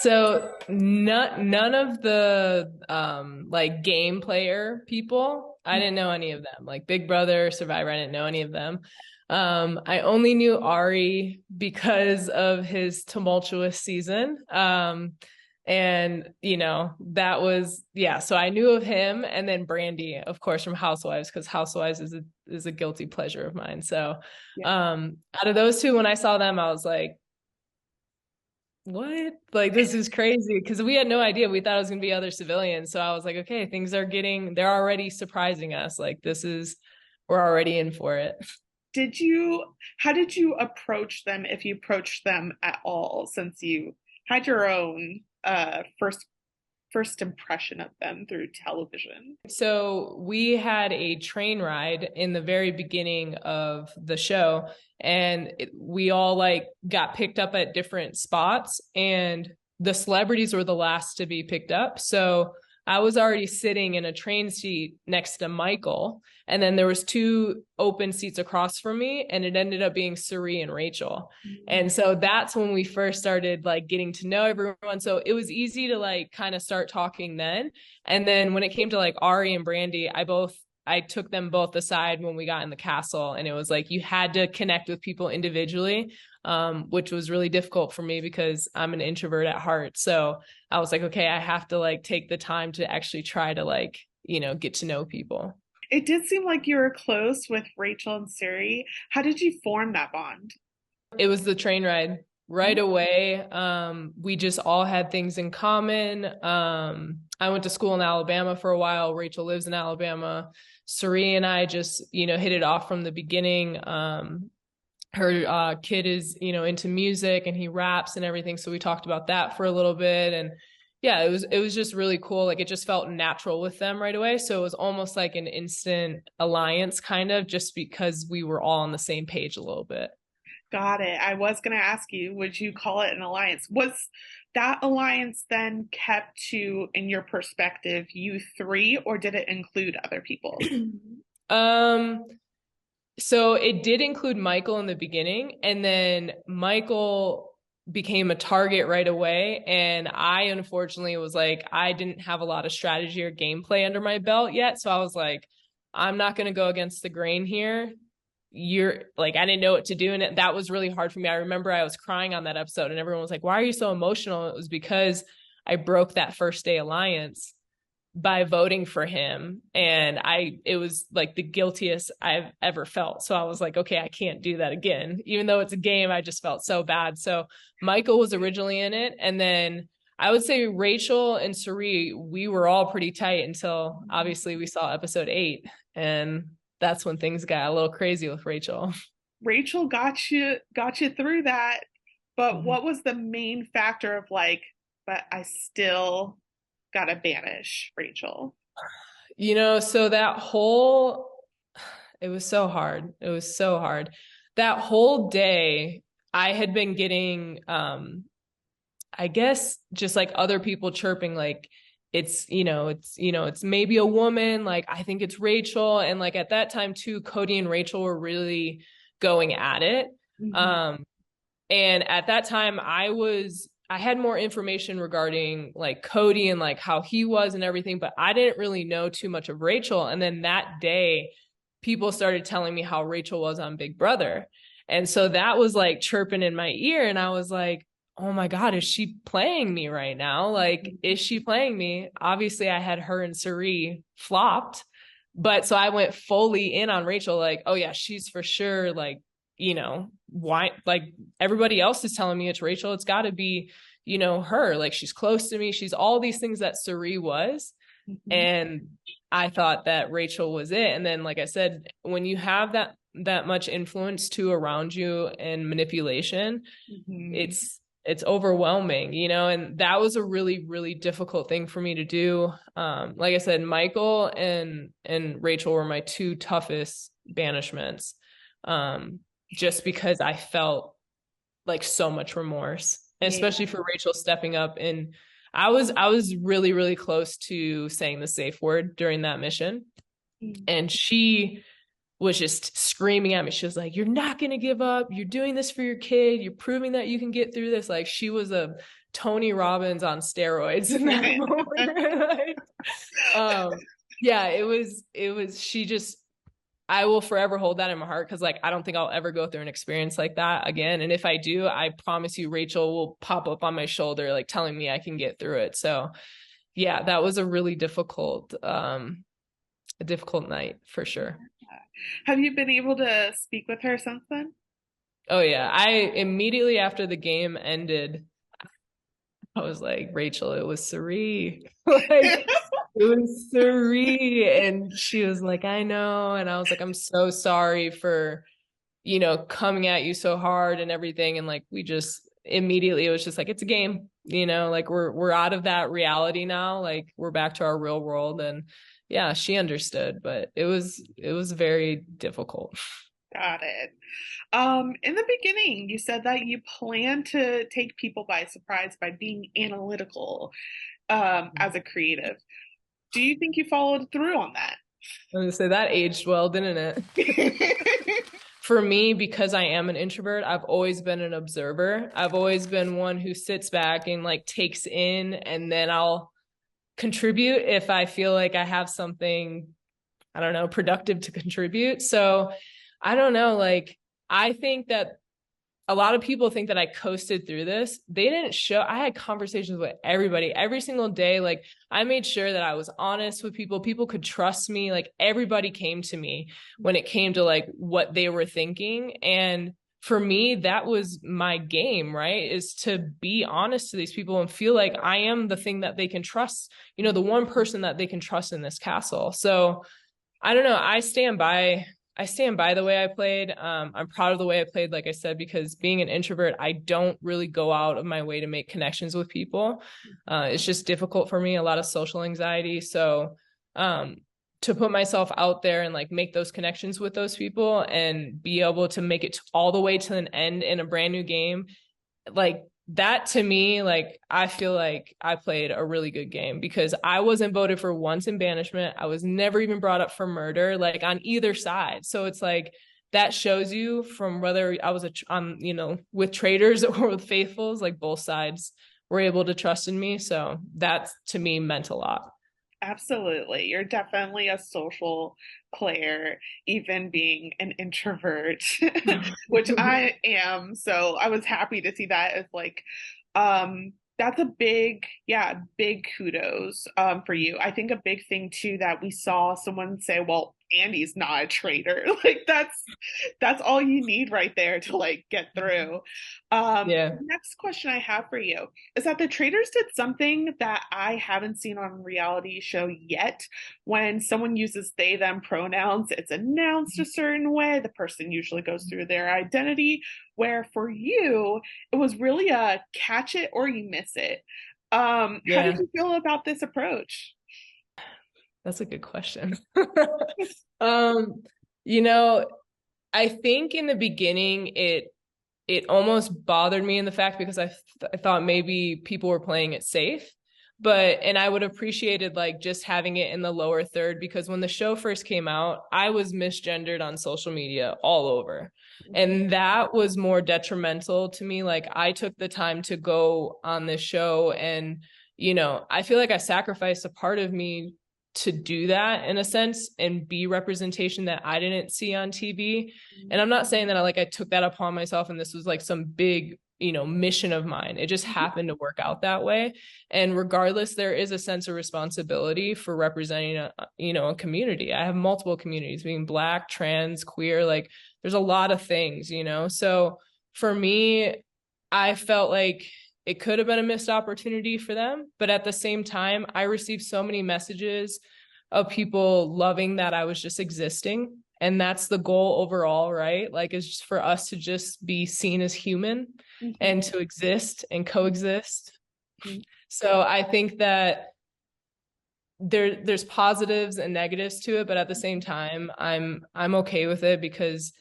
So none of the like game player people, I didn't know any of them. Like Big Brother, Survivor, I didn't know any of them. I only knew Ari because of his tumultuous season. And that was, yeah, so I knew of him, and then Brandy, of course, from Housewives, because Housewives is a guilty pleasure of mine. So Yeah. out of those two, when I saw them, I was like, what? Like, this is crazy, because we had no idea. We thought it was gonna be other civilians. So I was like, okay, they're already surprising us. Like, we're already in for it. How did you approach them, if you approached them at all, since you had your own first impression of them through television? So we had a train ride in the very beginning of the show, and we all like got picked up at different spots, and the celebrities were the last to be picked up. So I was already sitting in a train seat next to Michael, and then there was two open seats across from me, and it ended up being Suri and Rachel. And so that's when we first started like getting to know everyone. So it was easy to like kind of start talking then. And then when it came to like Ari and Brandy, I took them both aside when we got in the castle, and it was like you had to connect with people individually, which was really difficult for me because I'm an introvert at heart. So I was like, okay, I have to like take the time to actually try to like, get to know people. It did seem like you were close with Rachel and Siri. How did you form that bond? It was the train ride right away. We just all had things in common. I went to school in Alabama for a while. Rachel lives in Alabama. Sari and I just, hit it off from the beginning. Her kid is, into music, and he raps and everything. So we talked about that for a little bit. And yeah, it was just really cool. Like, it just felt natural with them right away. So it was almost like an instant alliance, kind of, just because we were all on the same page a little bit. Got it. I was going to ask you, would you call it an alliance? Was that alliance then kept to, in your perspective, you three, or did it include other people? Um, so it did include Michael in the beginning, and then Michael became a target right away. And I unfortunately was like, I didn't have a lot of strategy or gameplay under my belt yet. So I was like, I'm not going to go against the grain here. You're like, I didn't know what to do. And that was really hard for me. I remember I was crying on that episode, and everyone was like, why are you so emotional? It was because I broke that first day alliance by voting for him, and it was like the guiltiest I've ever felt. So I was like, okay, I can't do that again. Even though it's a game, I just felt so bad. So Michael was originally in it, and then I would say Rachel and Sari, we were all pretty tight until obviously we saw episode 8, and that's when things got a little crazy with Rachel. Rachel got you through that, but Mhm. what was the main factor of like, but I still gotta banish Rachel? So that whole, it was so hard. It was so hard. That whole day, I had been getting, I guess, just like other people chirping, like, it's maybe a woman. Like, I think it's Rachel. And like at that time too, Cody and Rachel were really going at it. Mhm. Um, and at that time, I had more information regarding like Cody and like how he was and everything, but I didn't really know too much of Rachel. And then that day, people started telling me how Rachel was on Big Brother. And so that was like chirping in my ear. And I was like, oh my God, is she playing me right now? Like, is she playing me? Obviously, I had her and Suri flopped. But so I went fully in on Rachel, like, oh yeah, she's for sure like, why, like, everybody else is telling me it's Rachel. It's got to be, her. Like, she's close to me. She's all these things that Suri was. Mhm. And I thought that Rachel was it. And then, like I said, when you have that much influence too around you and manipulation, Mhm. it's overwhelming, and that was a really, really difficult thing for me to do. Like I said, Michael and Rachel were my two toughest banishments. Just because I felt like so much remorse, Yeah. especially for Rachel stepping up. And I was really, really close to saying the safe word during that mission. And she was just screaming at me. She was like, "You're not going to give up. You're doing this for your kid. You're proving that you can get through this." Like, she was a Tony Robbins on steroids in that moment. Like, yeah, it was she just, I will forever hold that in my heart, because like I don't think I'll ever go through an experience like that again. And if I do, I promise you Rachel will pop up on my shoulder like telling me I can get through it. So yeah, that was a really difficult night for sure. Have you been able to speak with her since then? Oh yeah, I immediately after the game ended, I was like, Rachel, it was Suri. Like, it was Suri. And she was like, I know. And I was like, I'm so sorry for, coming at you so hard and everything. And like, we just immediately, it was just like, it's a game, like we're out of that reality now. Like we're back to our real world. And yeah, she understood, but it was very difficult. Got it. In the beginning, you said that you plan to take people by surprise by being analytical as a creative. Do you think you followed through on that? I'm gonna say that aged well, didn't it? For me, because I am an introvert, I've always been an observer. I've always been one who sits back and like takes in, and then I'll contribute if I feel like I have something, I don't know, productive to contribute. So I don't know, like, I think that a lot of people think that I coasted through this. They didn't show. I had conversations with everybody every single day. Like I made sure that I was honest with people. People could trust me. Like everybody came to me when it came to like what they were thinking. And for me, that was my game, right? Is to be honest to these people and feel like I am the thing that they can trust, the one person that they can trust in this castle. So I don't know. I stand by the way I played. I'm proud of the way I played, like I said, because being an introvert, I don't really go out of my way to make connections with people. It's just difficult for me, a lot of social anxiety. So to put myself out there and like make those connections with those people and be able to make it all the way to an end in a brand new game, like that to me, like I feel like I played a really good game because I wasn't voted for once in banishment. I was never even brought up for murder, like on either side. So it's like that shows you from whether I was with traitors or with faithfuls, like both sides were able to trust in me. So that to me meant a lot. Absolutely. You're definitely a social player, even being an introvert, which I am. So I was happy to see that as like, that's a big, yeah, big kudos for you. I think a big thing too that we saw someone say, well, Andie's not a traitor. Like that's all you need right there to like get through. Yeah. Next question I have for you is that the Traitors did something that I haven't seen on a reality show yet. When someone uses they them pronouns, it's announced a certain way. The person usually goes through their identity. Where for you, it was really a catch it or you miss it. How Yeah. did you feel about this approach? That's a good question. um, you know, I think in the beginning it almost bothered me in the fact because I thought maybe people were playing it safe. And I would have appreciated like just having it in the lower third because when the show first came out, I was misgendered on social media all over. And that was more detrimental to me. Like I took the time to go on this show and, I feel like I sacrificed a part of me to do that in a sense and be representation that I didn't see on TV. And I'm not saying that I took that upon myself and this was like some big, mission of mine. It just happened to work out that way. And regardless, there is a sense of responsibility for representing a community. I have multiple communities, being Black, trans, queer, like there's a lot of things, So for me, I felt like it could have been a missed opportunity for them. But at the same time, I received so many messages of people loving that I was just existing. And that's the goal overall, right? Like it's just for us to just be seen as human and to exist and coexist. So I think that there's positives and negatives to it, but at the same time, I'm okay with it because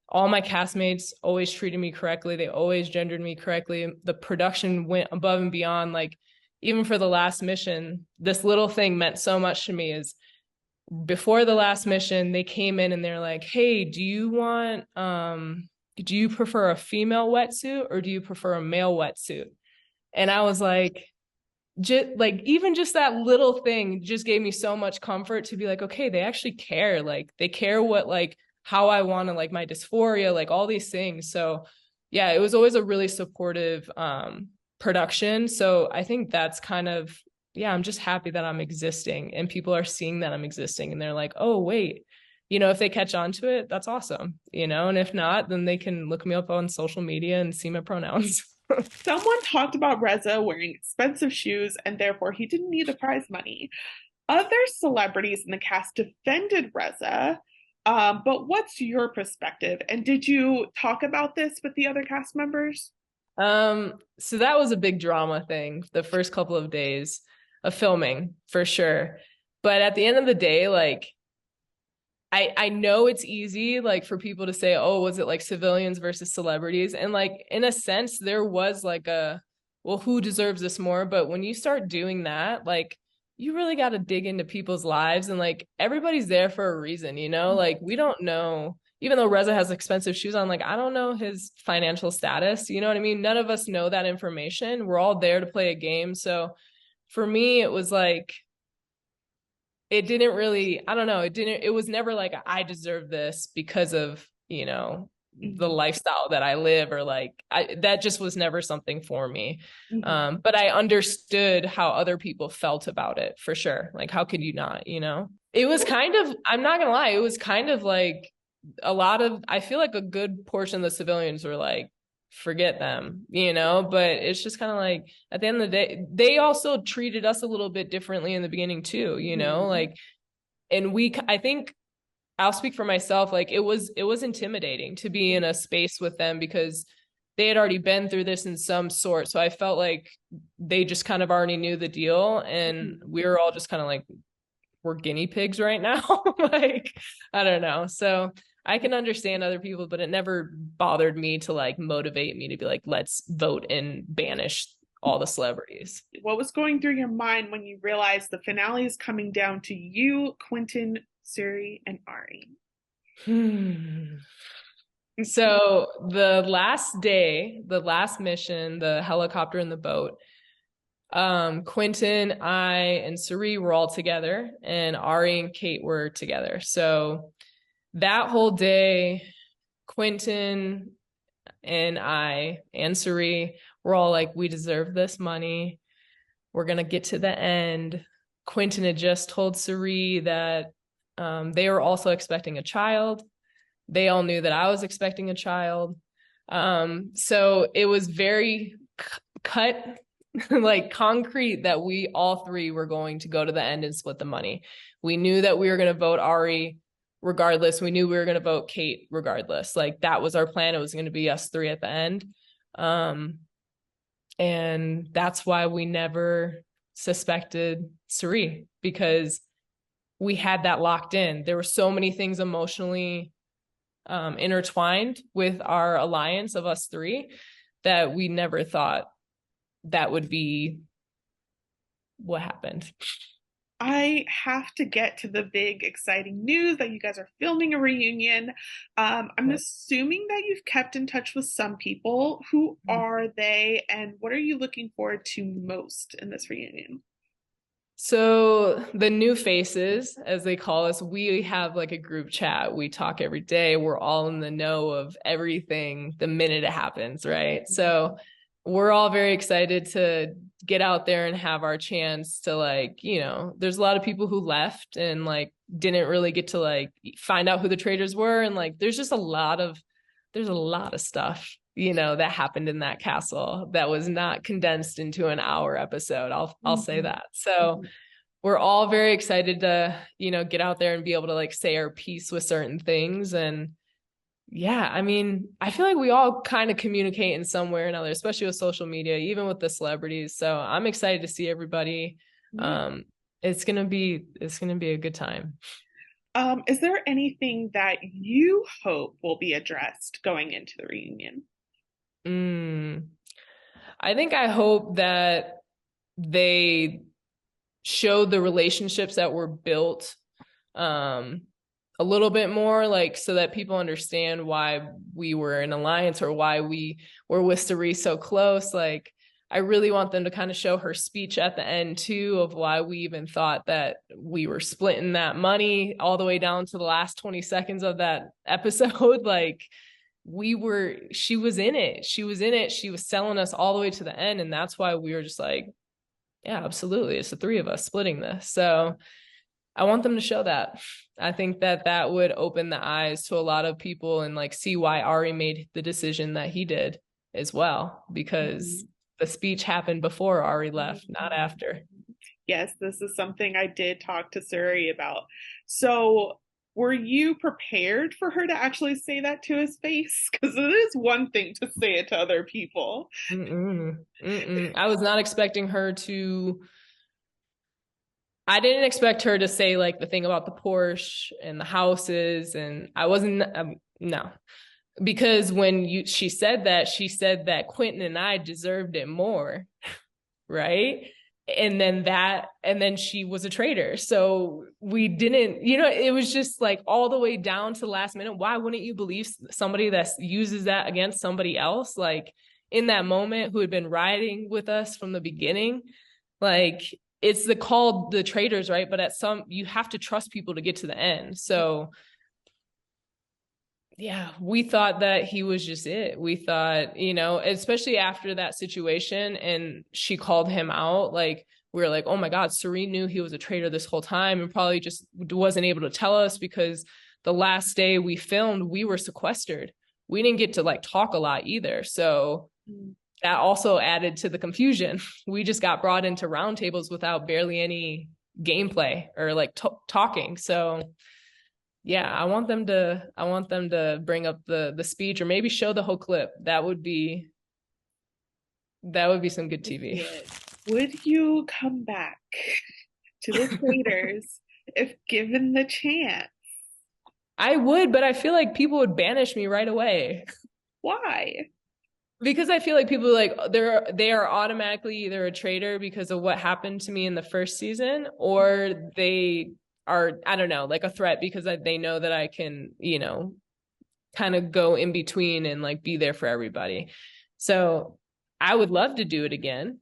all my castmates always treated me correctly. They always gendered me correctly. The production went above and beyond. Like even for the last mission, this little thing meant so much to me is before the last mission, they came in and they're like, hey, do you prefer a female wetsuit or do you prefer a male wetsuit? And I was like, just like even just that little thing just gave me so much comfort to be like, okay, they actually care. Like they care what like how I want to like my dysphoria, like all these things. So yeah, it was always a really supportive production. So I think that's kind of, yeah, I'm just happy that I'm existing and people are seeing that I'm existing and they're like, oh wait, if they catch on to it, that's awesome, and if not, then they can look me up on social media and see my pronouns. Someone talked about Reza wearing expensive shoes and therefore he didn't need the prize money. Other celebrities in the cast defended Reza, but what's your perspective? And did you talk about this with the other cast members? So that was a big drama thing the first couple of days of filming for sure. But at the end of the day, like I know it's easy like for people to say, oh, was it like civilians versus celebrities? And like in a sense, there was like well, who deserves this more? But when you start doing that, like you really got to dig into people's lives and like everybody's there for a reason, Like we don't know, even though Reza has expensive shoes on, like I don't know his financial status, you know what I mean? None of us know that information. We're all there to play a game. So for me, it was like it didn't really, I don't know, it was never like I deserve this because of, the Mhm. lifestyle that I live or like that just was never something for me. Mhm. But I understood how other people felt about it for sure. Like how could you not, It was kind of, I'm not gonna lie, it was kind of like I feel like a good portion of the civilians were like, forget them, but it's just kind of like at the end of the day, they also treated us a little bit differently in the beginning too, Mhm. like, and I think I'll speak for myself, like it was intimidating to be in a space with them because they had already been through this in some sort. So I felt like they just kind of already knew the deal and Mhm. we were all just kind of like, we're guinea pigs right now. Like, I don't know. So I can understand other people, but it never bothered me to like motivate me to be like, let's vote and banish all the celebrities. What was going through your mind when you realized the finale is coming down to you, Quentin, Suri, and Ari? So the last day, the last mission, the helicopter and the boat, Quentin, I, and Suri were all together, and Ari and Kate were together. So that whole day, Quentin and I and Suri were all like, we deserve this money. We're gonna get to the end. Quentin had just told Suri that they were also expecting a child. They all knew that I was expecting a child. So it was very cut, like concrete that we all three were going to go to the end and split the money. We knew that we were going to vote Ari regardless. We knew we were going to vote Kate regardless. Like that was our plan. It was going to be us three at the end. Um, and that's why we never suspected Suri because we had that locked in. There were so many things emotionally intertwined with our alliance of us three that we never thought that would be what happened. I have to get to the big exciting news that you guys are filming a reunion. I'm assuming that you've kept in touch with some people. Who are they, and what are you looking forward to most in this reunion? So the new faces, as they call us, we have like a group chat. We talk every day. We're all in the know of everything the minute it happens, right? So we're all very excited to get out there and have our chance to like, there's a lot of people who left and like didn't really get to like find out who the traitors were. And like there's a lot of stuff, that happened in that castle that was not condensed into an hour episode. I'll say that. So we're all very excited to, get out there and be able to like say our piece with certain things. And yeah, I mean, I feel like we all kind of communicate in some way or another, especially with social media, even with the celebrities. So I'm excited to see everybody. Yeah. It's gonna be a good time. Is there anything that you hope will be addressed going into the reunion? Mm. I hope that they showed the relationships that were built um a little bit more, like so that people understand why we were in alliance or why we were with Cerise so close. Like I really want them to kind of show her speech at the end too, of why we even thought that we were splitting that money all the way down to the last 20 seconds of that episode. Like, she was in it. She was in it. She was selling us all the way to the end. And that's why we were just like, yeah, absolutely. It's the three of us splitting this. So I want them to show that. I think that that would open the eyes to a lot of people and like see why Ari made the decision that he did as well, because the speech happened before Ari left, not after. Yes, this is something I did talk to Suri about. So, were you prepared for her to actually say that to his face? Because it is one thing to say it to other people. I was not expecting her to. I didn't expect her to say like the thing about the Porsche and the houses, and I wasn't. No, because when she said that Quentin and I deserved it more, right? And then she was a traitor. So we didn't, it was just like all the way down to the last minute. Why wouldn't you believe somebody that uses that against somebody else? Like in that moment, who had been riding with us from the beginning, like it's the traitors, right? But you have to trust people to get to the end. So yeah, we thought that he was just it. We thought, especially after that situation and she called him out, like we were like, oh my God, Serene knew he was a traitor this whole time and probably just wasn't able to tell us because the last day we filmed, we were sequestered. We didn't get to like talk a lot either. So that also added to the confusion. We just got brought into roundtables without barely any gameplay or like talking. So yeah, I want them to bring up the speech or maybe show the whole clip. That would be some good TV. Would you come back to the Traitors if given the chance? I would, but I feel like people would banish me right away. Why? Because I feel like people like they are automatically either a traitor because of what happened to me in the first season, or they are, I don't know, like a threat because they know that I can, kind of go in between and like be there for everybody. So I would love to do it again.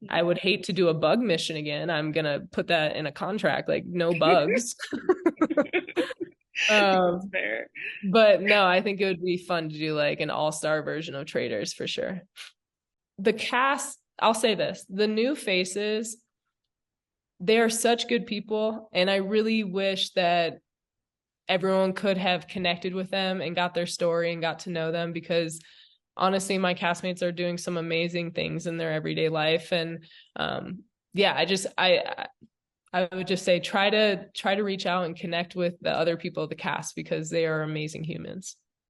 I would hate to do a bug mission again. I'm going to put that in a contract, like no bugs. That's fair. But no, I think it would be fun to do like an all-star version of Traitors for sure. The cast, I'll say this, the new faces, they are such good people, and I really wish that everyone could have connected with them and got their story and got to know them, because honestly, my castmates are doing some amazing things in their everyday life. And I would just say try to reach out and connect with the other people of the cast because they are amazing humans.